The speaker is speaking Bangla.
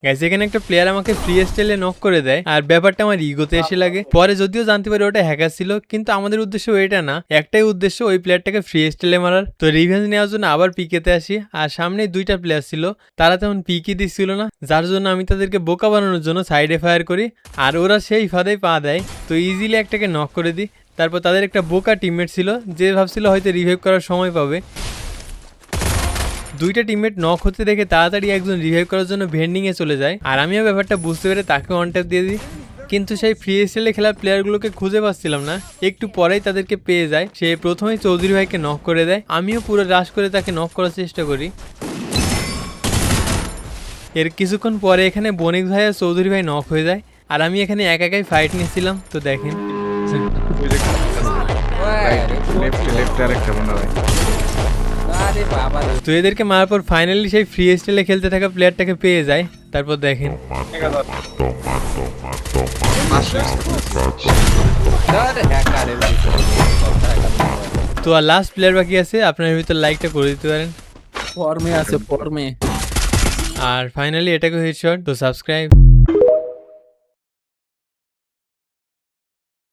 গাইস এখানে একটা প্লেয়ার আমাকে ফ্রি স্টাইলে নক করে দেয় আর ব্যাপারটা আমার ইগোতে এসে লাগে। পরে যদিও জানতে পারি ওটা হ্যাকার ছিল, কিন্তু আমাদের উদ্দেশ্য এটা না, একটাই উদ্দেশ্য ওই প্লেয়ারটাকে ফ্রি স্টাইলে মারার। তো রিভেঞ্জ নেওয়ার জন্য আবার পিকেতে আসি আর সামনে দুইটা প্লেয়ার ছিল, তারা তেমন পিকি দিচ্ছিল না, যার জন্য আমি তাদেরকে বোকা বানানোর জন্য সাইডে ফায়ার করি আর ওরা সেই ফাঁদেই পা দেয়। তো ইজিলি একটাকে নক করে দিই। তারপর তাদের একটা বোকা টিমমেট ছিল যে ভাবছিল হয়তো রিভাইভ করার সময় পাবে। দুইটা টিমমেট নক হতে দেখে তাড়াতাড়ি একজন রিভাইভ করার জন্য ভেন্ডিংয়ে চলে যায় আর আমিও ব্যাপারটা বুঝতে পেরে তাকে ওয়ান ট্যাপ দিয়ে দিই। কিন্তু সেই ফ্রি স্টাইলে খেলার প্লেয়ারগুলোকে খুঁজে পাচ্ছিলাম না, একটু পরেই তাদেরকে পেয়ে যায়। সে প্রথমেই চৌধুরী ভাইকে নক করে দেয়, আমিও পুরো রাশ করে তাকে নক করার চেষ্টা করি। এর কিছুক্ষণ পরে এখানে বণিক ভাই আর চৌধুরী ভাই নক হয়ে যায় আর আমি এখানে একাই ফাইট নিচ্ছিলাম। তো দেখেন তো এদেরকে মারার পর ফাইনালি সেই ফ্রি স্টাইলে খেলতে থাকা প্লেয়ারটাকে পেয়ে যায়। তারপর দেখেন তো আর লাস্ট প্লেয়ার বাকি আছে, আপনার ভিতর লাইকটা করে দিতে পারেন। ফর্মে আছে ফর্মে। আর ফাইনালি এটাকে হেডশট। তো সাবস্ক্রাইব।